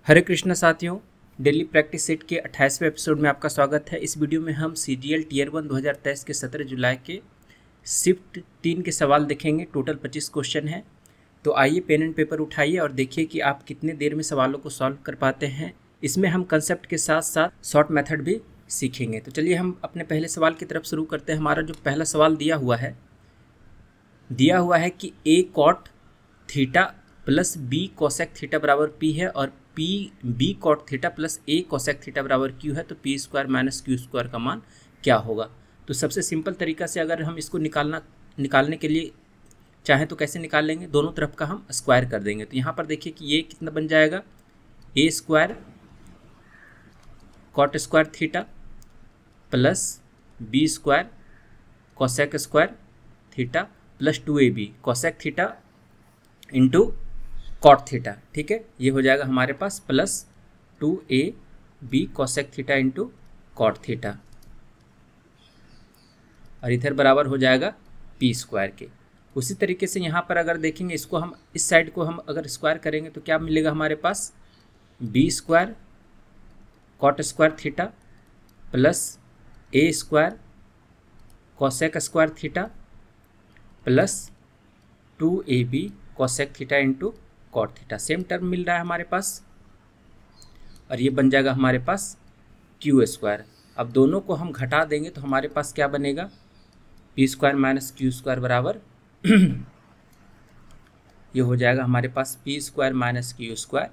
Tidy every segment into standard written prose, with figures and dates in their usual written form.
हरे कृष्णा साथियों, daily practice set के 28वें episode में आपका स्वागत है। इस वीडियो में हम सीजीएल टीयर 1 2023 के 17 जुलाई के शिफ्ट 3 के सवाल देखेंगे। टोटल 25 क्वेश्चन हैं। तो आइए पेन एंड पेपर उठाइए और देखिए कि आप कितने देर में सवालों को सॉल्व कर पाते हैं। इसमें हम कंसेप्ट के साथ साथ शॉर्ट मेथड भी सीखेंगे। तो चलिए हम अपने पहले सवाल की तरफ शुरू करते हैं। हमारा जो पहला सवाल दिया हुआ है कि A cot theta plus B cosec theta बराबर पी है और P B cot theta plus A cosec theta बराबर क्यू है, तो P square minus Q square का मान क्या होगा। तो सबसे सिंपल तरीका से अगर हम इसको निकालने के लिए चाहें तो कैसे निकाल लेंगे, दोनों तरफ का हम स्क्वायर कर देंगे। तो यहाँ पर देखिए कि ये कितना बन जाएगा, A square cot square theta plus B square cosec square theta plus 2ab cosec theta into cot theta. ठीक है, ये हो जाएगा हमारे पास plus 2ab cosec theta into cot theta और इधर बराबर हो जाएगा पी स्क्वायर के। उसी तरीके से यहाँ पर अगर देखेंगे, इसको हम इस साइड को हम अगर स्क्वायर करेंगे तो क्या मिलेगा हमारे पास, B square cot square theta plus A square cosec square theta plus 2ab cosec theta into cot theta. Same term मिल रहा है हमारे पास और ये बन जाएगा हमारे पास क्यू स्क्वायर। अब दोनों को हम घटा देंगे तो हमारे पास क्या बनेगा, P square minus Q square बराबर ये हो जाएगा हमारे पास P square minus Q square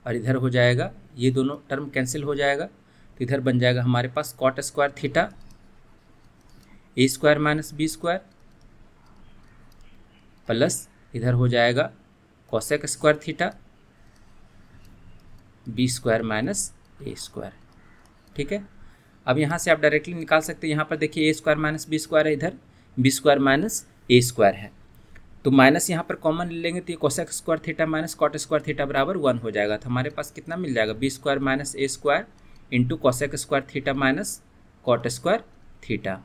और इधर हो जाएगा, ये दोनों टर्म कैंसिल हो जाएगा तो इधर बन जाएगा हमारे पास cot square theta A square minus B square plus इधर हो जाएगा cosec square theta B square minus A square. ठीक है, अब यहाँ से आप डायरेक्टली निकाल सकते हैं। यहाँ पर देखिए ए स्क्वायर माइनस बी स्क्वायर है, इधर B square minus A square है, तो माइनस यहाँ पर कॉमन ले लेंगे तो ये cosec square theta minus cot square theta बराबर 1 हो जाएगा। तो हमारे पास कितना मिल जाएगा, B square minus A square into cosec square theta minus cot square theta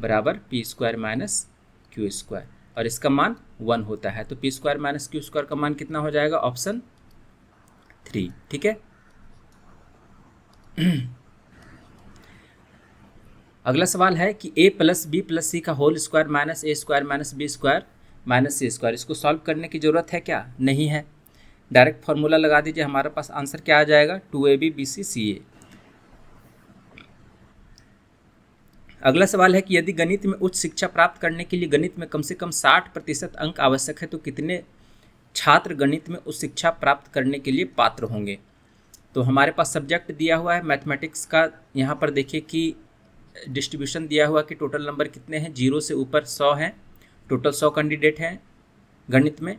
बराबर P square minus Q square और इसका मान 1 होता है। तो P square minus Q square का मान कितना हो जाएगा, ऑप्शन 3। ठीक है, अगला सवाल है कि a plus B plus C का whole square minus A square minus B square minus C square. इसको सॉल्व करने की जरूरत है क्या, नहीं है। डायरेक्ट फॉर्मूला लगा दीजिए, हमारे पास आंसर क्या आ जाएगा, 2ab bc ca। अगला सवाल है कि यदि गणित में उच्च शिक्षा प्राप्त करने के लिए गणित में कम से कम 60% अंक आवश्यक है तो कितने छात्र गणित में उच्च शिक्षा प्राप्त करने के लिए पात्र होंगे। तो हमारे पास सब्जेक्ट दिया हुआ है मैथमेटिक्स का। यहाँ पर देखिए कि डिस्ट्रीब्यूशन दिया हुआ कि टोटल नंबर कितने हैं, 0 से ऊपर 100 हैं, टोटल 100 कैंडिडेट हैं गणित में,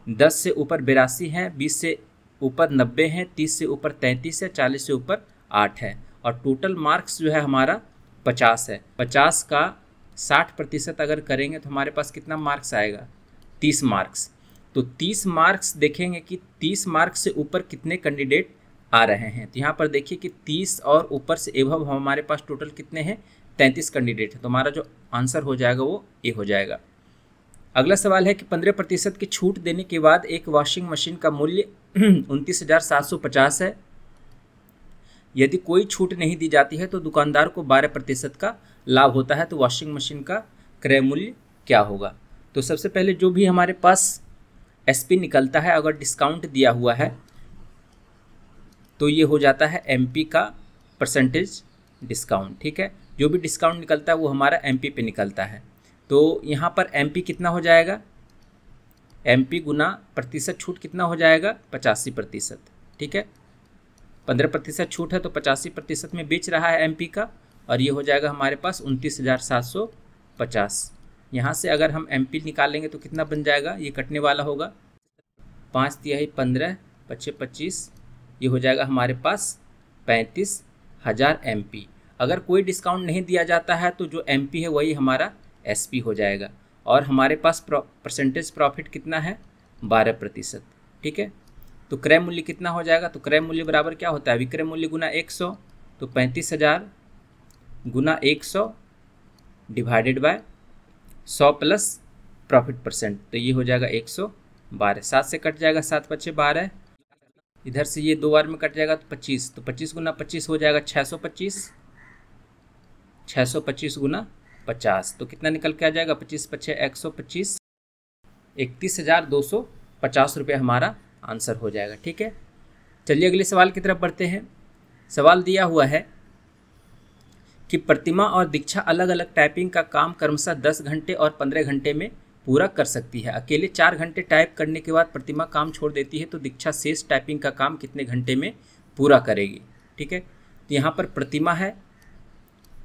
10 से ऊपर 82 हैं, 20 से ऊपर 90 हैं, 30 से ऊपर 33 है, 40 से ऊपर 8 है और टोटल मार्क्स जो है हमारा 50 है। 50 का 60% अगर करेंगे तो हमारे पास कितना मार्क्स आएगा, 30 मार्क्स। तो 30 मार्क्स देखेंगे कि 30 मार्क्स से ऊपर कितने कैंडिडेट आ रहे हैं। तो यहाँ पर देखिए कि 30 और ऊपर से एभव हमारे पास टोटल कितने हैं, 33 कैंडिडेट है। तो हमारा जो आंसर हो जाएगा वो ए हो जाएगा। अगला सवाल है कि 15% की छूट देने के बाद एक वॉशिंग मशीन का मूल्य 29,750 है। यदि कोई छूट नहीं दी जाती है तो दुकानदार को 12% का लाभ होता है, तो वॉशिंग मशीन का क्रय मूल्य क्या होगा। तो सबसे पहले जो भी हमारे पास एसपी निकलता है, अगर डिस्काउंट दिया हुआ है तो ये हो जाता है एमपी का परसेंटेज डिस्काउंट। ठीक है, जो भी डिस्काउंट निकलता है वो हमारा एमपी पे निकलता है। तो यहाँ पर एमपी कितना हो जाएगा, एमपी गुना प्रतिशत छूट कितना हो जाएगा, 85%। ठीक है, 15% छूट है तो 85% में बेच रहा है एमपी का और ये हो जाएगा हमारे पास 29,750। यहाँ से अगर हम एमपी निकालेंगे तो कितना बन जाएगा, ये कटने वाला होगा, 5 तिहाई 15 25 25, ये हो जाएगा हमारे पास 35,000 एमपी। अगर कोई डिस्काउंट नहीं दिया जाता है तो जो एमपी है वही हमारा एसपी हो जाएगा और हमारे पास परसेंटेज प्रॉफिट कितना है, 12%। ठीक है, तो क्रय मूल्य कितना हो जाएगा, तो क्रय मूल्य बराबर क्या होता है, विक्रय मूल्य गुना 100, तो 35,000 गुना 100 divided by 100 plus profit percent, तो ये हो जाएगा 12, 7 से कट जाएगा, 7 पच्चे 12, इधर से ये 2 बार में कट जाएगा तो 25, तो 25 गुना 25 हो जाएगा 625, 625 गुना 50, तो कितना निकल के आ जाएगा, 25 पच्चे 125, 31,250 रुपये हमारा आंसर हो जाएगा। ठीक है, चलिए अगले सवाल की तरफ बढ़ते हैं। सवाल दिया हुआ है कि प्रतिमा और दीक्षा अलग अलग टाइपिंग का काम क्रमशः 10 घंटे और 15 घंटे में पूरा कर सकती है। अकेले 4 घंटे टाइप करने के बाद प्रतिमा काम छोड़ देती है, तो दीक्षा शेष टाइपिंग का काम कितने घंटे में पूरा करेगी। ठीक है, तो यहाँ पर प्रतिमा है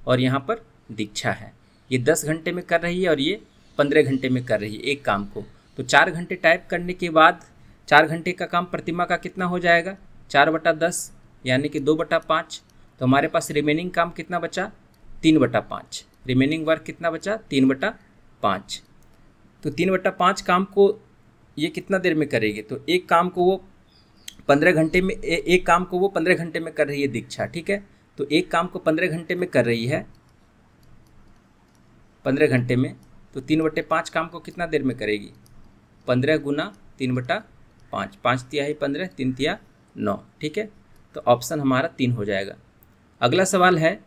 और यहाँ पर दीक्षा है। ये 10 घंटे में कर रही है और ये 15 घंटे में कर रही है एक काम को। तो 4 घंटे टाइप करने के बाद 4 घंटे का काम प्रतिमा का कितना हो जाएगा, 4/10 यानी कि 2/5। तो हमारे पास रिमेनिंग काम कितना बचा, 3/5। रिमेनिंग वर्क कितना बचा, 3/5। तो 3/5 काम को ये कितना देर में करेगी, तो एक काम को वो 15 घंटे में, एक काम को वो 15 घंटे में कर रही है दीक्षा। ठीक है, तो एक काम को 15 घंटे में कर रही है, 15 घंटे में, तो 3/5 काम को कितना देर में करेगी, 15 गुना 3/5, 5 तिहाई 15, 3 तिया 9। ठीक है, तो ऑप्शन हमारा 3 हो जाएगा। अगला सवाल है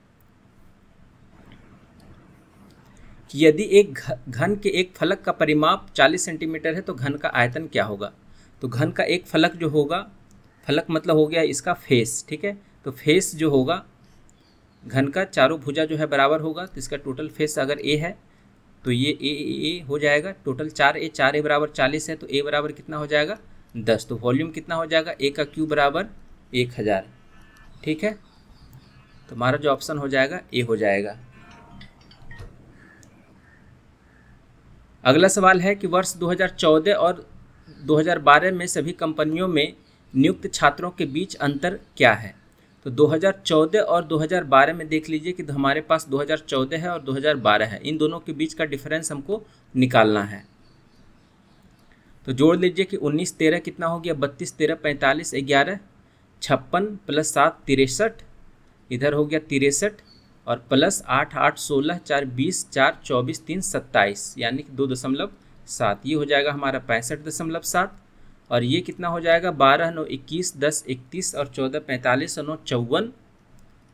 कि यदि एक घन के एक फलक का परिमाप 40 सेंटीमीटर है तो घन का आयतन क्या होगा। तो घन का एक फलक जो होगा, फलक मतलब हो गया इसका फेस। ठीक है, तो फेस जो होगा घन का, चारों भुजा जो है बराबर होगा, तो इसका टोटल फेस अगर ए है तो ये ए हो जाएगा। टोटल 4a बराबर 40 है, तो a बराबर कितना हो जाएगा, 10। तो वॉल्यूम कितना हो जाएगा, a का क्यूब बराबर 1000। ठीक है, तो हमारा जो ऑप्शन हो जाएगा ए हो जाएगा। अगला सवाल है कि वर्ष 2014 और 2012 में सभी कंपनियों में नियुक्त छात्रों के बीच अंतर क्या है। तो 2014 और 2012 में देख लीजिए कि हमारे पास 2014 है और 2012 है, इन दोनों के बीच का डिफरेंस हमको निकालना है। तो जोड़ लीजिए कि 19 13 कितना हो गया, 32 13 45 11 56 प्लस 7 63, इधर हो गया 63 और प्लस 8 8 16 4 20 4 24 3 27 यानी कि 2.7, ये हो जाएगा हमारा 65.7। और ये कितना हो जाएगा, 12 9 21 10 31 और 14 45 और 9 54,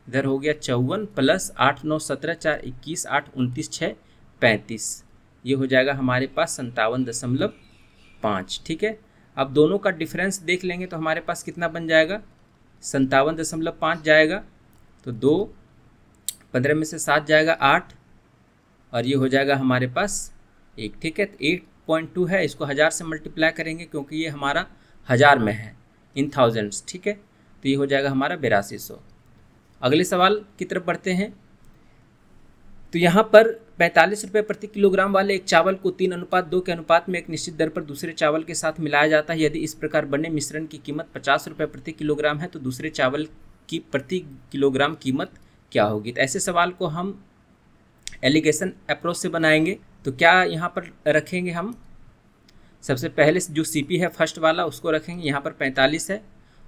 इधर हो गया 54 प्लस 8 9 17 4 21 8 29 6 35, ये हो जाएगा हमारे पास 57.5। ठीक है, अब दोनों का डिफरेंस देख लेंगे तो हमारे पास कितना बन जाएगा, 57.5 जाएगा। तो 2 15 में से 7 जाएगा 8 और ये हो जाएगा हमारे पास 1। ठीक है, तो 8.2 है, इसको 1000 से मल्टीप्लाई करेंगे क्योंकि ये हमारा 1000 में है, इन थाउजेंड्स। ठीक है, तो ये हो जाएगा हमारा 8200। अगले सवाल की तरफ बढ़ते हैं। तो यहाँ पर 45 रुपये प्रति किलोग्राम वाले एक चावल को 3:2 के अनुपात में एक निश्चित दर पर दूसरे चावल के साथ मिलाया जाता है। यदि इस प्रकार बने मिश्रण की कीमत 50 रुपये प्रति किलोग्राम है तो दूसरे चावल की प्रति किलोग्राम कीमत क्या होगी। तो ऐसे सवाल को हम एलिगेशन अप्रोच से बनाएंगे। तो क्या यहाँ पर रखेंगे, हम सबसे पहले जो सीपी है फर्स्ट वाला उसको रखेंगे, यहाँ पर 45 है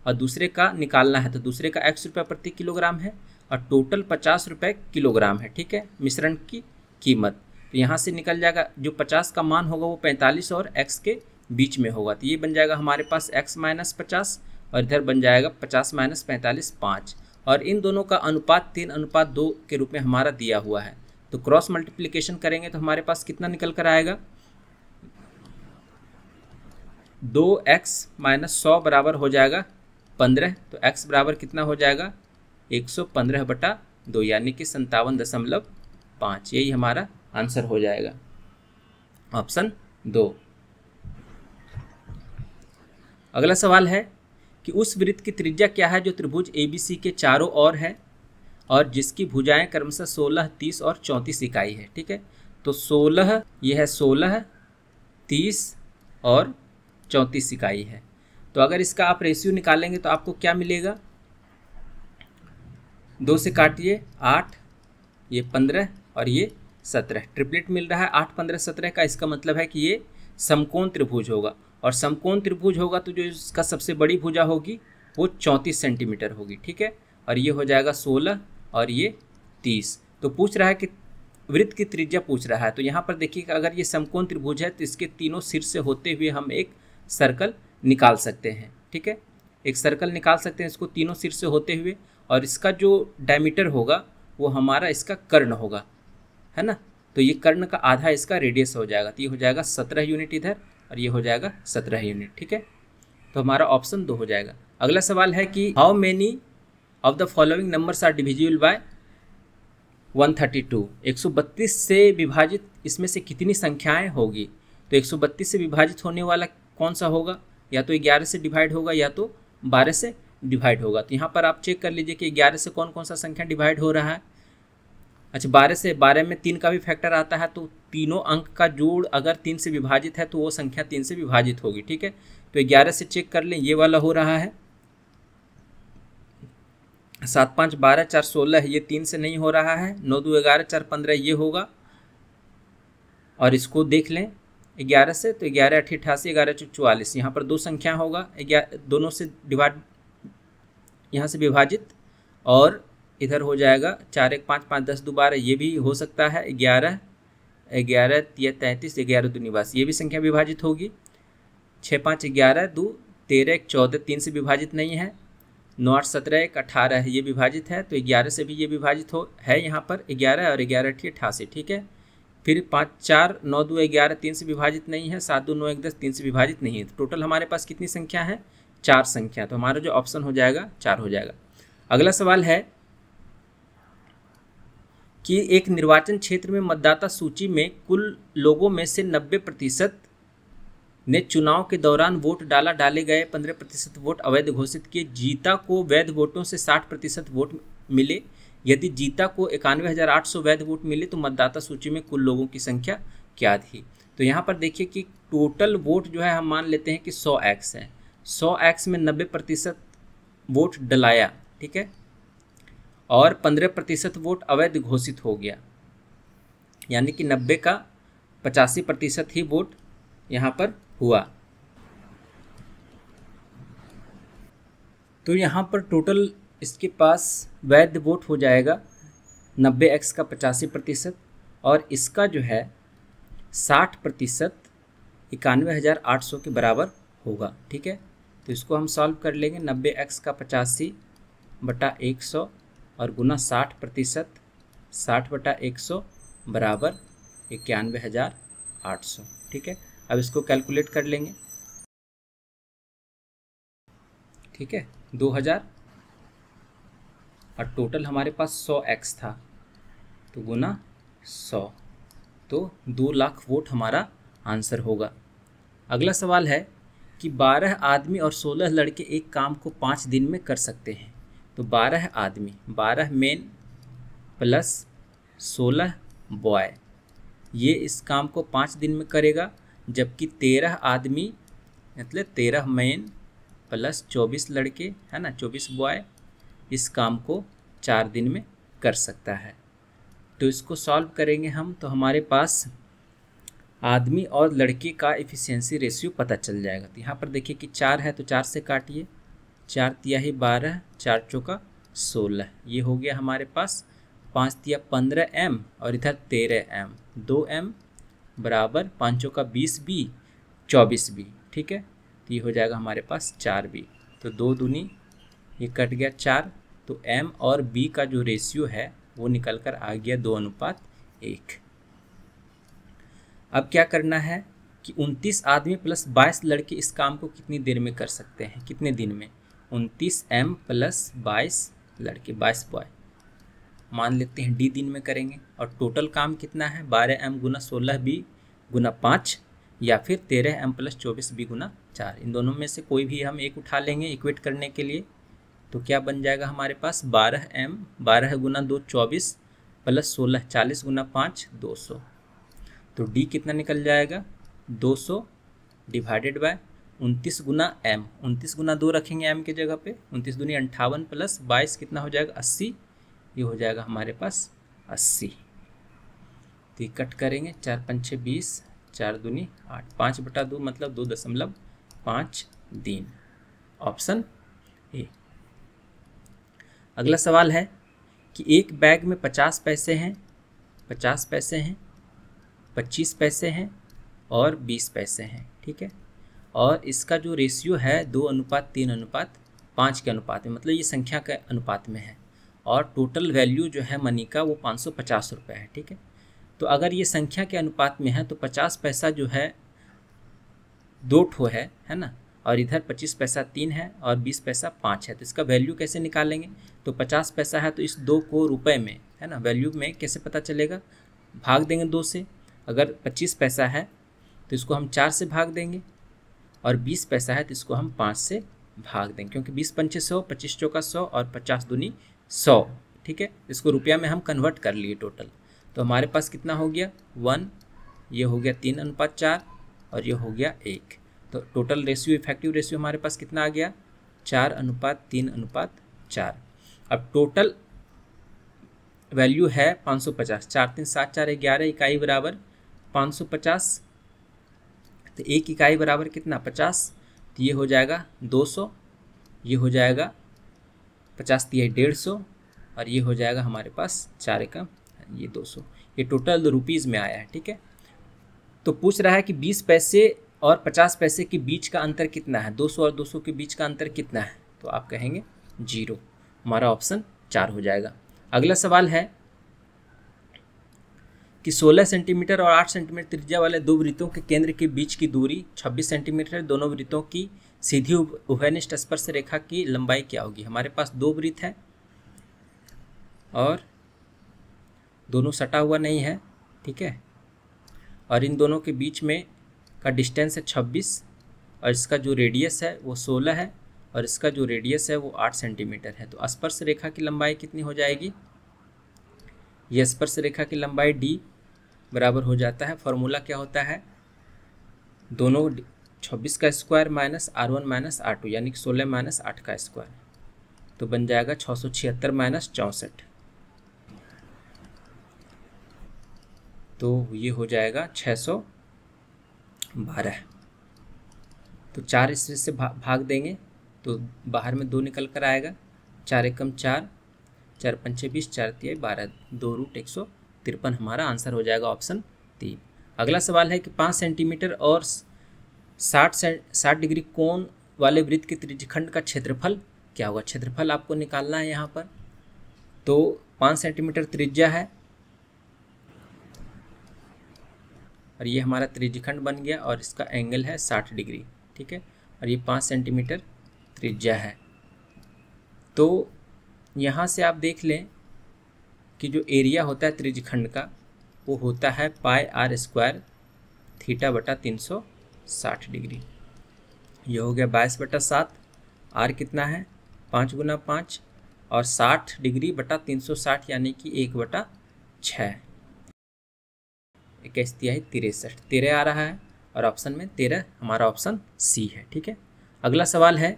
और दूसरे का निकालना है, तो दूसरे का x रुपये प्रति किलोग्राम है और टोटल 50 रुपये किलोग्राम है। ठीक है, मिश्रण की कीमत, तो यहाँ से निकल जाएगा जो 50 का मान होगा वो 45 और x के बीच में होगा, तो ये बन जाएगा हमारे पास x - 50 और इधर बन जाएगा 50 - 45 5, और इन दोनों का अनुपात 3:2 के रूप में हमारा दिया हुआ है। तो क्रॉस मल्टीप्लिकेशन करेंगे तो हमारे पास कितना निकल कर आएगा, 2x - 100 बराबर हो जाएगा 15, तो x बराबर कितना हो जाएगा 115/2 यानी कि 57.5, यही हमारा आंसर हो जाएगा, ऑप्शन 2। अगला सवाल है कि उस वृत्त की त्रिज्या क्या है जो त्रिभुज ABC के चारों ओर है और जिसकी भुजाएं क्रमशः 16 30 और 34 इकाई है। ठीक है, तो 16 ये है 16 30 और 34 इकाई है। तो अगर इसका आप रेशियो निकालेंगे तो आपको क्या मिलेगा, 2 से काटिए 8, ये 15 और ये 17, ट्रिपलेट मिल रहा है 8 15 17 का। इसका मतलब है कि ये समकोण त्रिभुज होगा, और समकोण त्रिभुज होगा तो जो इसका सबसे बड़ी भुजा होगी वो 34 सेंटीमीटर होगी। ठीक है, और ये हो जाएगा 16 और ये 30। तो पूछ रहा है कि वृत्त की त्रिज्या पूछ रहा है। तो यहाँ पर देखिए अगर ये समकोण त्रिभुज है तो इसके तीनों शीर्ष से होते हुए हम एक सर्कल निकाल सकते हैं। ठीक है, एक सर्कल निकाल सकते हैं इसको तीनों सिर से होते हुए, और इसका जो डायमीटर होगा वो हमारा इसका कर्ण होगा, है ना। तो ये कर्ण का आधा इसका रेडियस हो जाएगा, तो ये हो जाएगा 17 यूनिट इधर और ये हो जाएगा 17 यूनिट। ठीक है, तो हमारा ऑप्शन 2 हो जाएगा। अगला सवाल है कि how many of the following numbers are divisible by 132। 132 से विभाजित इसमें से कितनी संख्याएं होगी। तो 132 से विभाजित होने वाला कौन सा होगा, या तो 11 से डिवाइड होगा या तो 12 से डिवाइड होगा। तो यहाँ पर आप चेक कर लीजिए कि 11 से कौन कौन सा संख्या डिवाइड हो रहा है। अच्छा, 12 से, 12 में 3 का भी फैक्टर आता है, तो तीनों अंक का जोड़ अगर 3 से विभाजित है तो वो संख्या 3 से विभाजित होगी। ठीक है, तो 11 से चेक कर लें, ये वाला हो रहा है 7 5 12 4 16, ये 3 से नहीं हो रहा है। 9 2 11 4 15 ये होगा, और इसको देख लें 11 से, तो 11 8 88 11 44, यहाँ पर 2 संख्या होगा, दोनों से डिवाइड, यहाँ से विभाजित, और इधर हो जाएगा 4 1 5 5 10 2 12, ये भी हो सकता है 11 11 33 11 2 29, ये भी संख्या विभाजित होगी। 6 5 11 2 13 1 14, 3 से विभाजित नहीं है। 9 8 17 1 18 है, ये विभाजित है, तो 11 से भी ये विभाजित है यहाँ पर 11 और 11 8 88। ठीक है, फिर 5 4 9 2 11, 3 से विभाजित नहीं है। 7 2 9 1 10, 3 से विभाजित नहीं है। तो टोटल हमारे पास कितनी संख्या है, 4 संख्या। तो हमारा जो ऑप्शन हो जाएगा 4 हो जाएगा। अगला सवाल है कि एक निर्वाचन क्षेत्र में मतदाता सूची में कुल लोगों में से 90% ने चुनाव के दौरान वोट डाले गए 15% वोट अवैध घोषित किए। जीता को वैध वोटों से 60% वोट मिले। यदि जीता को 91,800 वैध वोट मिले तो मतदाता सूची में कुल लोगों की संख्या क्या थी। तो यहाँ पर देखिए कि टोटल वोट जो है हम मान लेते हैं कि 100x है। 100x में 90% वोट डलाया, ठीक है, और 15% वोट अवैध घोषित हो गया, यानी कि 90 का 85% ही वोट यहाँ पर हुआ। तो यहाँ पर टोटल इसके पास वैध वोट हो जाएगा 90x का 85%, और इसका जो है 60% 91,800 के बराबर होगा। ठीक है, तो इसको हम सॉल्व कर लेंगे। 90x का 85/100 और गुना 60%, 60/100 बराबर 91,800। ठीक है, अब इसको कैलकुलेट कर लेंगे। ठीक है, 2000, और टोटल हमारे पास 100x था, तो गुना 100, तो 2 लाख वोट हमारा आंसर होगा। अगला सवाल है कि 12 आदमी और 16 लड़के एक काम को 5 दिन में कर सकते हैं। तो 12 आदमी, 12 मेन प्लस 16 बॉय, ये इस काम को 5 दिन में करेगा, जबकि 13 आदमी मतलब 13 मेन प्लस 24 लड़के, है ना, 24 बॉय, इस काम को 4 दिन में कर सकता है। तो इसको सॉल्व करेंगे हम, तो हमारे पास आदमी और लड़के का एफिशिएंसी रेशियो पता चल जाएगा। तो यहाँ पर देखिए कि 4 है, तो 4 से काटिए, 4 तिया 12, 4 चौका 16, ये हो गया हमारे पास। 5 तिया 15m और इधर 13m, 2m बराबर 5 चौका 20b 24b। ठीक है, तो ये हो जाएगा हमारे पास 4b। तो 2 दूनी ये कट गया 4, तो m और b का जो रेशियो है वो निकल कर आ गया 2:1। अब क्या करना है कि 29 आदमी प्लस 22 लड़के इस काम को कितनी देर में कर सकते हैं, कितने दिन में। 29m प्लस 22 लड़के, 22 बॉय, मान लेते हैं d दिन में करेंगे। और टोटल काम कितना है, 12m गुना 16b गुना 5, या फिर 13m प्लस 24b गुना 4। इन दोनों में से कोई भी हम एक उठा लेंगे इक्वेट करने के लिए। तो क्या बन जाएगा हमारे पास, 12m, 12 गुना 2 24 प्लस 16 40 गुना 5 200। तो d कितना निकल जाएगा, 200 डिवाइडेड बाय 29 गुना m, 29 गुना 2 रखेंगे m की जगह पे, 29 दूनी 58 प्लस 22 कितना हो जाएगा 80, ये हो जाएगा हमारे पास 80। तो ये कट करेंगे, 4 5 6 20, 4 दूनी 8, 5/2 मतलब 2.5 दिन, ऑप्शन ए। अगला सवाल है कि एक बैग में 50 पैसे हैं, 50 पैसे हैं, 25 पैसे हैं और 20 पैसे हैं। ठीक है, और इसका जो रेशियो है 2:3:5 के अनुपात में, मतलब ये संख्या के अनुपात में है। और टोटल वैल्यू जो है मनी का वो 550 रुपये है। ठीक है, तो अगर ये संख्या के अनुपात में है तो 50 पैसा जो है 2 ठो है ना, और इधर 25 पैसा 3 है और 20 पैसा 5 है। तो इसका वैल्यू कैसे निकालेंगे? तो 50 पैसा है तो इस 2 को रुपए में, है ना, वैल्यू में कैसे पता चलेगा? भाग देंगे 2 से। अगर 25 पैसा है तो इसको हम 4 से भाग देंगे, और 20 पैसा है तो इसको हम 5 से भाग देंगे, क्योंकि 20 पंचे 100, 25 चौका 100 और 50 दूनी 100। ठीक है, इसको रुपया में हम कन्वर्ट कर लिए टोटल। तो हमारे पास कितना हो गया? 1, ये हो गया 3:4 और ये हो गया 1। तो टोटल रेशियो, इफेक्टिव रेशियो हमारे पास कितना आ गया? 4:3:4। अब टोटल वैल्यू है 550। 4 3 7 4 11 इकाई बराबर 550। तो 1 इकाई बराबर कितना? 50। तो ये हो जाएगा 200, ये हो जाएगा 50 दिया 150, और ये हो जाएगा हमारे पास 4 एकम ये 200। ये टोटल रुपीज़ में आया है। ठीक है, तो पूछ रहा है कि 20 पैसे और 50 पैसे के बीच का अंतर कितना है? 200 और 200 के बीच का अंतर कितना है? तो आप कहेंगे 0। हमारा ऑप्शन 4 हो जाएगा। अगला सवाल है कि 16 सेंटीमीटर और 8 सेंटीमीटर त्रिज्या वाले 2 वृत्तों के केंद्र के बीच की दूरी 26 सेंटीमीटर। दोनों वृत्तों की सीधी उभयनिष्ठ स्पर्श रेखा की लंबाई क्या होगी? हमारे पास 2 वृत्त है और दोनों सटा हुआ नहीं है। ठीक है, और इन दोनों के बीच में का डिस्टेंस है 26, और इसका जो रेडियस है वो 16 है, और इसका जो रेडियस है वो 8 सेंटीमीटर है। तो स्पर्श रेखा की लंबाई कितनी हो जाएगी? ये स्पर्श रेखा की लंबाई d बराबर हो जाता है, फॉर्मूला क्या होता है? दोनों 26 का square minus R1 minus R2, यानी कि 16 माइनस 8 का स्क्वायर, तो बन जाएगा 676 माइनस 64। तो ये हो जाएगा 612। तो 4 इससे भाग देंगे तो बाहर में 2 निकल कर आएगा। 4 एकम 4, 4 पंचे 20, 4 तिया 12, 2√153 हमारा आंसर हो जाएगा ऑप्शन 3। अगला सवाल है कि 5 सेंटीमीटर और 60 डिग्री कोण वाले वृत्त के त्रिज्यखंड का क्षेत्रफल क्या होगा? क्षेत्रफल आपको निकालना है यहाँ पर। तो 5 सेंटीमीटर त्रिज्या है और ये हमारा त्रिज्यखंड बन गया, और इसका एंगल है 60 डिग्री। ठीक है, और ये 5 सेंटीमीटर त्रिज्या है। तो यहाँ से आप देख लें कि जो एरिया होता है त्रिज्यखंड का वो होता है πr² θ/360 डिग्री। ये हो गया 22/7। r कितना है? 5 × 5, और 60 डिग्री बटा 360 यानी कि 1/6। 21 तिया 63, 13 आ रहा है, और ऑप्शन में 13 हमारा ऑप्शन सी है। ठीक है, अगला सवाल है,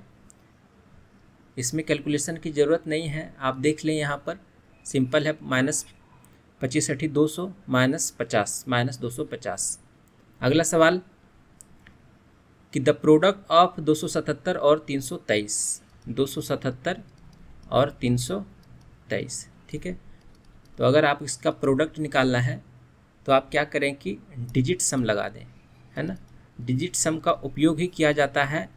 इसमें कैलकुलेशन की ज़रूरत नहीं है, आप देख लें यहाँ पर सिंपल है। -25 × 200 -50 -250। अगला सवाल कि द प्रोडक्ट ऑफ 277 और 323, 277 और 323। ठीक है, तो अगर आप इसका प्रोडक्ट निकालना है तो आप क्या करें कि डिजिट सम लगा दें, है ना। डिजिट सम का उपयोग ही किया जाता है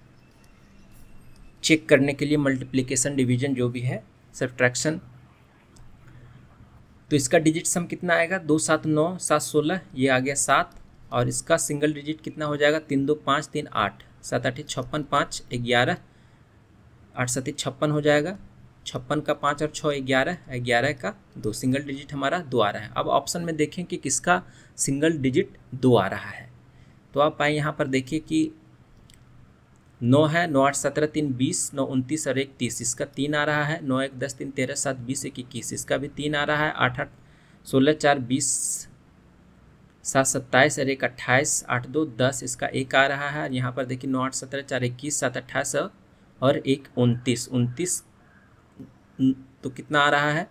चेक करने के लिए, मल्टीप्लिकेशन, डिवीजन, जो भी है, सब्ट्रैक्शन। तो इसका डिजिट सम कितना आएगा? 2 7 9 7 16, ये आ गया 7, और इसका सिंगल डिजिट कितना हो जाएगा? 3 2 5 3 8, 7 8 56, 5 11, 8 7 56 हो जाएगा। 56 का 5 और 6 11, 11 का 2, सिंगल डिजिट हमारा 2 आ रहा है। अब ऑप्शन में देखें कि किसका सिंगल डिजिट 2 आ रहा है। तो आप आए यहाँ पर देखिए कि 9 है, 9 8 17 3 20, 9 29 और 1 30, इसका 3 आ रहा है। 9 1 10 3 13 7 20 1 21, इसका भी 3 आ रहा है। 8 8 16 4 20, 7 27 और 1 28, 8 2 10, इसका 1 आ रहा है। यहाँ पर देखिए 9 8 17 4 21, 7 28 और 1 29, 29 तो कितना आ रहा है?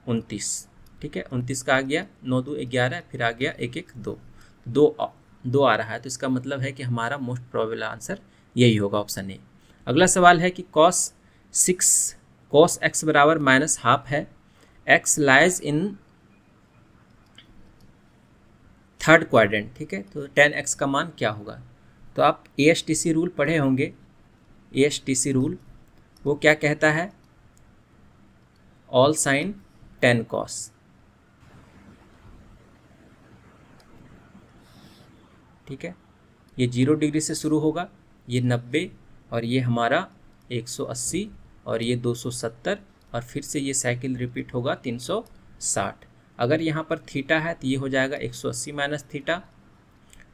29। ठीक है, 29 का आ गया, 9 2 11, फिर आ गया 1 1 2, 2 आ रहा है। तो इसका मतलब है कि हमारा मोस्ट प्रोबेबल आंसर यही होगा, ऑप्शन ए। अगला सवाल है कि cos x बराबर -½ है, x lies in third quadrant. ठीक है, तो tan x का मान क्या होगा? तो आप ASTC रूल पढ़े होंगे। ASTC रूल वो क्या कहता है? All sine tan cos. ठीक है, ये 0 डिग्री से शुरू होगा, ये 90 और ये हमारा 180 और ये 270 और फिर से ये साइकिल रिपीट होगा 360। अगर यहाँ पर थीटा है तो ये हो जाएगा 180 माइनस थीटा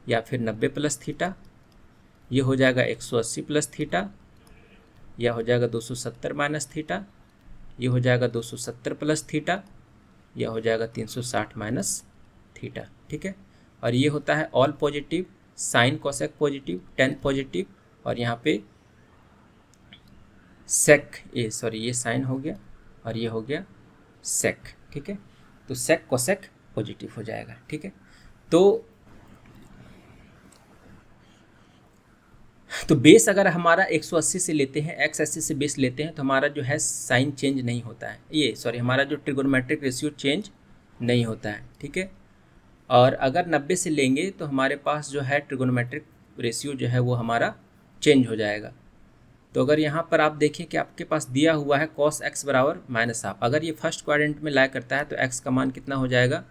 या फिर 90 प्लस थीटा, ये हो जाएगा 180 प्लस थीटा, यह हो जाएगा 270 माइनस थीटा, ये हो जाएगा 270 प्लस थीटा, यह हो जाएगा 360 माइनस थीटा। ठीक है, और ये होता है all positive, sine cosec positive, tan positive और यहाँ पे सेक ए, सॉरी ये साइन हो गया और ये हो गया सेक। ठीक है, तो सेक कोसेक पॉजिटिव हो जाएगा। ठीक है, तो बेस अगर हमारा 180 से लेते हैं, एक्स एक्सिस से बेस लेते हैं तो हमारा जो है साइन चेंज नहीं होता है, ये सॉरी हमारा जो ट्रिगोनोमेट्रिक रेशियो चेंज नहीं होता है। ठीक है, और अगर 90 से लेंगे तो हमारे पास जो है ट्रिगोनोमेट्रिक रेशियो जो है वो हमारा चेंज हो जाएगा। तो अगर यहाँ पर आप देखें कि आपके पास दिया हुआ है cos x बराबर माइनस हाफ, अगर ये फर्स्ट क्वाड्रेंट में लाई करता है तो x का मान कितना हो जाएगा?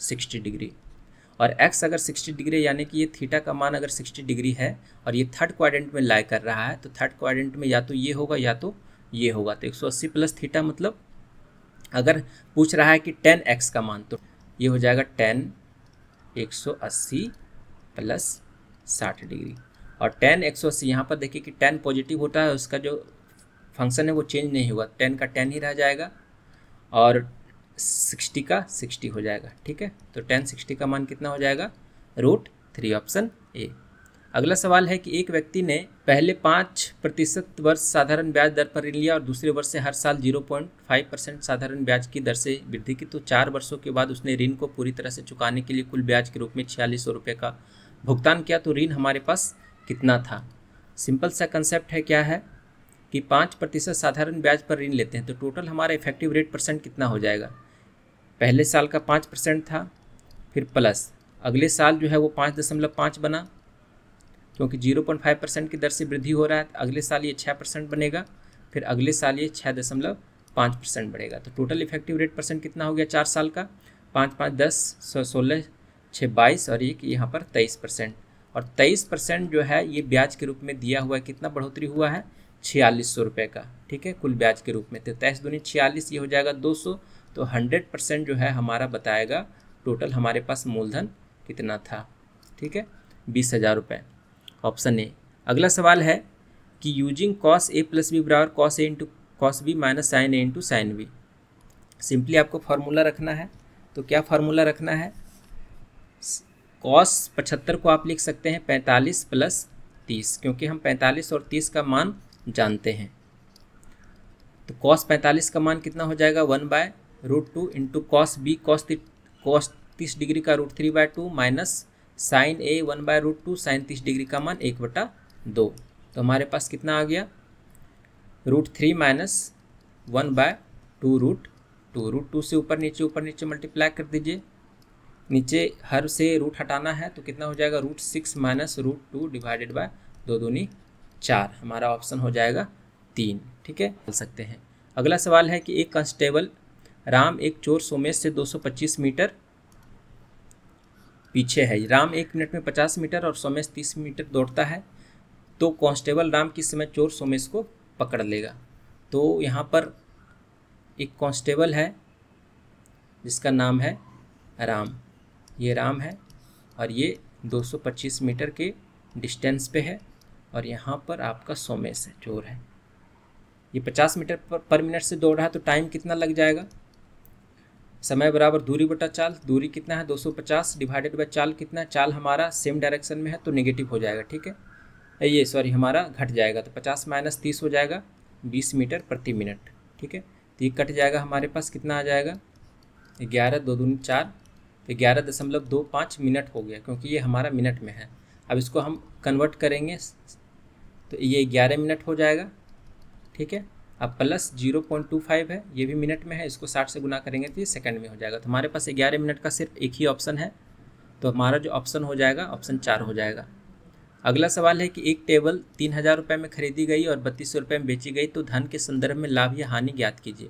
60 डिग्री। और x अगर 60 डिग्री यानी कि ये थीटा का मान अगर 60 डिग्री है और ये थर्ड क्वाड्रेंट में लाई कर रहा है तो थर्ड क्वाड्रेंट में या तो ये होगा या तो ये होगा। तो 180 प्लस थीटा मतलब अगर पूछ रहा है कि 10x का मान तो ये हो जाएगा 10 180 प्लस 60 डिग्री। और 10 180 यहाँ पर देखिए कि 10 पॉजिटिव होता है, उसका जो फंक्शन है वो चेंज नहीं होगा, 10 का 10 ही रह जाएगा और 60 का 60 हो जाएगा। ठीक है, तो 10 60 का मान कितना हो जाएगा? √3, ऑप्शन ए। अगला सवाल है कि एक व्यक्ति ने पहले 5% वर्ष साधारण ब्याज दर पर ऋण लिया और दूसरे वर्ष से हर साल 0.5% साधारण ब्याज की दर से वृद्धि की, तो 4 वर्षों के बाद उसने ऋण को पूरी तरह से चुकाने के लिए कुल ब्याज के रूप में 4600 रुपये का भुगतान किया, तो ऋण हमारे पास कितना था? सिंपल सा कंसेप्ट है, क्या है कि 5% साधारण ब्याज पर ऋण लेते हैं तो टोटल हमारा इफेक्टिव रेट परसेंट कितना हो जाएगा? पहले साल का 5% था, फिर प्लस अगले साल जो है वो 5.5 बना, क्योंकि 0.5% की दर से वृद्धि हो रहा है, अगले साल ये 6% बनेगा, फिर अगले साल ये 6.5% बढ़ेगा। तो टोटल इफेक्टिव रेट परसेंट कितना हो गया 4 साल का? 5 5 10 16 6 22 और एक यहाँ पर 23%। और 23% जो है ये ब्याज के रूप में दिया हुआ है, कितना बढ़ोतरी हुआ है? 4600 रुपये का। ठीक है, कुल ब्याज के रूप में। तो 23 दूनी 46, ये हो जाएगा 200। तो 100% जो है हमारा बताएगा टोटल हमारे पास मूलधन कितना था। ठीक है, 20,000 रुपये, ऑप्शन ए। अगला सवाल है कि using cos a plus b बराबर cos a into cos b minus sine a into sine b. Simply आपको फार्मूला रखना है, तो क्या फार्मूला रखना है? cos 75 को आप लिख सकते हैं 45 प्लस 30, क्योंकि हम 45 और 30 का मान जानते हैं। तो cos 45 का मान कितना हो जाएगा? 1/√2 into cos b cos 30 degree का √3/2 minus sine a 1/√2 sine 30 degree का मान 1/2। तो हमारे पास कितना आ गया? √3 माइनस 1/2 √2 से ऊपर नीचे मल्टीप्लाई कर दीजिए, नीचे हर से रूट हटाना है तो कितना हो जाएगा? √6 माइनस √2 डिवाइडेड बाय 2 दूनी 4, हमारा ऑप्शन हो जाएगा 3। ठीक है, चल सकते हैं। अगला सवाल है कि एक कांस्टेबल राम एक चोर सोमेश से 225 मीटर पीछे है। राम 1 मिनट में 50 मीटर और सोमेश 30 मीटर दौड़ता है, तो कांस्टेबल राम किस समय चोर सोमेश को पकड़ लेगा? तो यहाँ पर एक कांस्टेबल है जिसका नाम है राम, ये राम है और ये 225 मीटर के डिस्टेंस पे है और यहाँ पर आपका सोमेश है, चोर है। ये 50 मीटर पर मिनट से दौड़ रहा है, तो टाइम कितना लग जाएगा? समय बराबर दूरी बटा चाल, दूरी कितना है? 250 डिवाइडेड बाय चाल कितना है? चाल हमारा सेम डायरेक्शन में है तो नेगेटिव हो जाएगा। ठीक है, ये सॉरी हमारा घट जाएगा, तो 50 माइनस 30 हो जाएगा 20 मीटर प्रति मिनट। ठीक है, तो ये कट जाएगा, हमारे पास कितना आ जाएगा? 11 2 दूनी 4, तो 11.25 मिनट हो गया, क्योंकि ये हमारा मिनट में है। अब इसको हम कन्वर्ट करेंगे तो ये 11 मिनट हो जाएगा। ठीक है, अब प्लस 0.25 है, ये भी मिनट में है, इसको 60 से गुना करेंगे तो ये सेकंड में हो जाएगा। तो हमारे पास 11 मिनट का सिर्फ एक ही ऑप्शन है, तो हमारा जो ऑप्शन हो जाएगा ऑप्शन 4 हो जाएगा। अगला सवाल है कि एक टेबल 3000 रुपये में खरीदी गई और 3200 रुपये में बेची गई, तो धन के संदर्भ में लाभ या हानि ज्ञात कीजिए।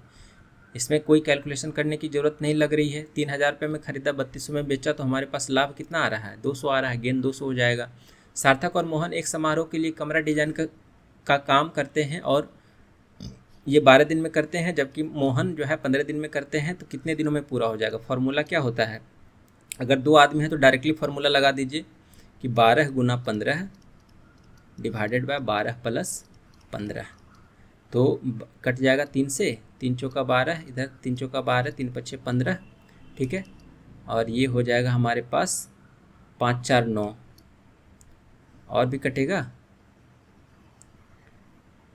इसमें कोई कैलकुलेशन करने की ज़रूरत नहीं लग रही है। 3000 रुपये में खरीदा, 3200 में बेचा, तो हमारे पास लाभ कितना आ रहा है? 200 आ रहा है, गेन 200 हो जाएगा। सार्थक और मोहन एक समारोह के लिए कमरा डिजाइन का काम करते हैं और ये 12 दिन में करते हैं, जबकि मोहन जो है 15 दिन में करते हैं। तो कितने दिनों में पूरा हो जाएगा? फॉर्मूला क्या होता है? अगर 2 आदमी हैं तो डायरेक्टली फार्मूला लगा दीजिए कि 12 गुना 15 डिवाइडेड बाय 12 प्लस 15, तो कट जाएगा 3 से, 3 चौका 12, इधर 3 चौका 12, 3 पच्छे 15, ठीक है। और ये हो जाएगा हमारे पास 5 4 9, और भी कटेगा,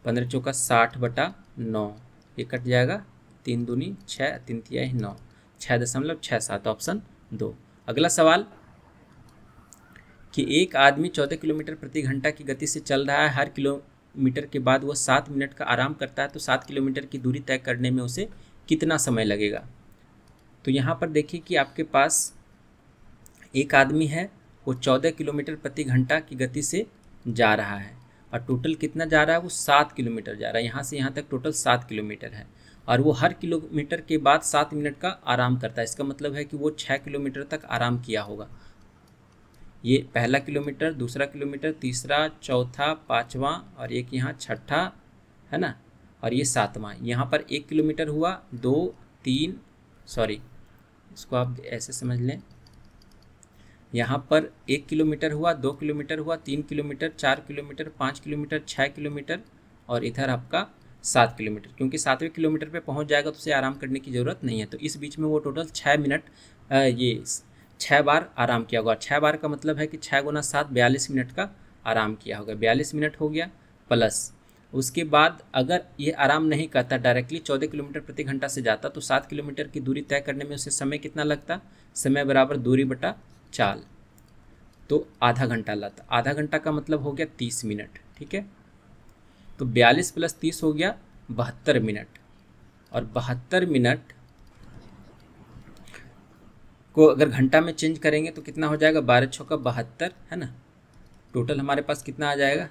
15 चौका 60/9, ये कट जाएगा, 3 दूनी 6, 3 तिहाई 9, 6.67, ऑप्शन 2। अगला सवाल कि एक आदमी 14 किलोमीटर प्रति घंटा की गति से चल रहा है। हर किलोमीटर के बाद वह 7 मिनट का आराम करता है, तो 7 किलोमीटर की दूरी तय करने में उसे कितना समय लगेगा? तो यहाँ पर देखिए कि आपके पास एक आदमी है, वो 14 किलोमीटर प्रति घंटा की गति से जा रहा है और टोटल कितना जा रहा है? वो 7 किलोमीटर जा रहा है। यहाँ से यहाँ तक टोटल 7 किलोमीटर है और वो हर किलोमीटर के बाद 7 मिनट का आराम करता है। इसका मतलब है कि वो 6 किलोमीटर तक आराम किया होगा। ये पहला किलोमीटर, दूसरा किलोमीटर, तीसरा, चौथा, पाँचवां और एक यहाँ छठा है ना, और ये 7वां। यहाँ पर 1 किलोमीटर हुआ, 2 3, सॉरी इसको आप ऐसे समझ लें, यहाँ पर 1 किलोमीटर हुआ, 2 किलोमीटर हुआ, 3 किलोमीटर, 4 किलोमीटर, 5 किलोमीटर, 6 किलोमीटर और इधर आपका 7 किलोमीटर। क्योंकि 7वें किलोमीटर पे पहुँच जाएगा तो उसे आराम करने की ज़रूरत नहीं है। तो इस बीच में वो टोटल 6 मिनट ये 6 बार आराम किया होगा। 6 बार का मतलब है कि 6 गुना 7 42 मिनट का आराम किया होगा। 42 मिनट हो गया, प्लस उसके बाद अगर ये आराम नहीं करता, डायरेक्टली 14 किलोमीटर प्रति घंटा से जाता, तो 7 किलोमीटर की दूरी तय करने में उसे समय कितना लगता? समय बराबर दूरी बटा चाल, तो आधा घंटा लगता। आधा घंटा का मतलब हो गया 30 मिनट, ठीक है। तो 42 प्लस 30 हो गया 72 मिनट, और 72 मिनट को अगर घंटा में चेंज करेंगे तो कितना हो जाएगा? 12 चौका 72 है ना। टोटल हमारे पास कितना आ जाएगा?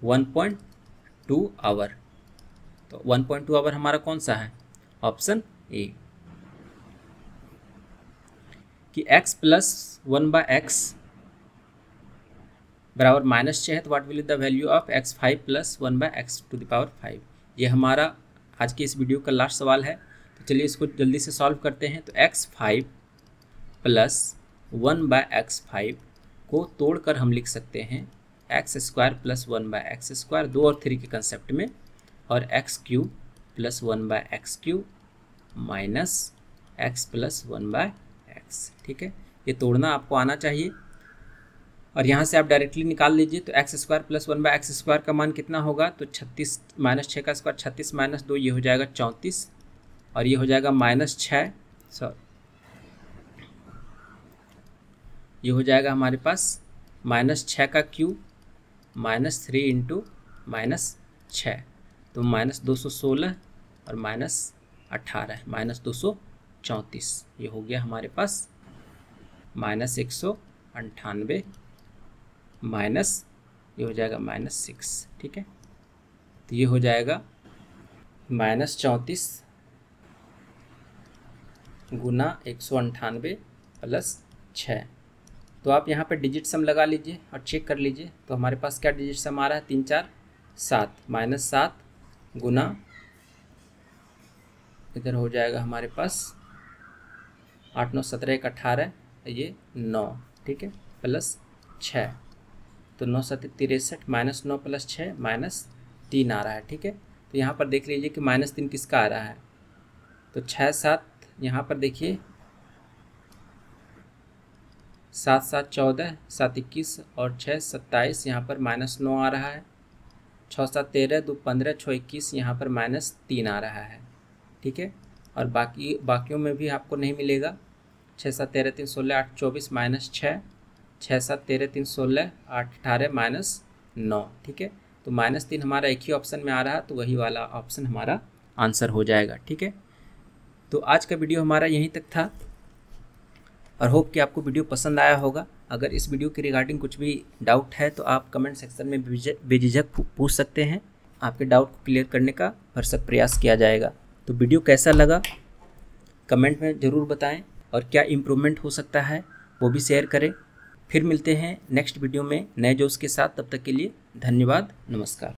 1.2 आवर। तो 1.2 आवर हमारा कौन सा है? Option A. कि x प्लस 1/x बराबर -6 है, तो what will the value of x5 plus 1/x⁵। ये हमारा आज के इस वीडियो का लास्ट सवाल है। तो चलिए इसको जल्दी से सॉल्व करते हैं। तो x5 प्लस 1/x5 को तोड़कर हम लिख सकते हैं x² प्लस 1/x², 2 और 3 के कंसेप्ट में, और x³ plus 1/x³ minus x plus 1/x, ठीक है। ये तोड़ना आपको आना चाहिए और यहाँ से आप डायरेक्टली निकाल लीजिए। तो x² प्लस 1/x² का मान कितना होगा? तो 36 माइनस 6 का स्क्वायर, 36 माइनस 2, ये हो जाएगा 34, और ये हो जाएगा -6, सॉरी ये हो जाएगा हमारे पास -6 का क्यूब -3 इंटू -6, तो -216 और -18 -234, ये हो गया हमारे पास -198 माइनस ये हो जाएगा -6, ठीक है। तो ये हो जाएगा -34 गुना 198 प्लस 6। तो आप यहाँ पे डिजिट सम लगा लीजिए और चेक कर लीजिए। तो हमारे पास क्या डिजिट सम आ रहा है? 3 4 7, -7 गुना, इधर हो जाएगा हमारे पास 8 9 17 1 18, ये 9, ठीक है, प्लस 6, तो 9 7 63, -9 प्लस 6 -3 आ रहा है, ठीक है। तो यहाँ पर देख लीजिए कि -3 किसका आ रहा है? तो 6 7, यहाँ पर देखिए 7 7 14, 7 21 और 6 27, यहाँ पर -9 आ रहा है। 6 7 13, 2 15, 6 21, यहाँ पर -3 आ रहा है, ठीक है। और बाकियों में भी आपको नहीं मिलेगा। 6 7 13 3 16 8 24 -6, 6 7 13 3 16 8 18 -9, ठीक है। तो -3 हमारा एक ही ऑप्शन में आ रहा है, तो वही वाला ऑप्शन हमारा आंसर हो जाएगा, ठीक है। तो आज का वीडियो हमारा यहीं तक था और होप कि आपको वीडियो पसंद आया होगा। अगर इस वीडियो के रिगार्डिंग कुछ भी डाउट है तो आप कमेंट सेक्शन में बेझिझक पूछ सकते हैं। आपके डाउट को क्लियर करने का भरसक प्रयास किया जाएगा। तो वीडियो कैसा लगा कमेंट में ज़रूर बताएं और क्या इम्प्रूवमेंट हो सकता है वो भी शेयर करें। फिर मिलते हैं नेक्स्ट वीडियो में नए जोश के साथ। तब तक के लिए धन्यवाद, नमस्कार।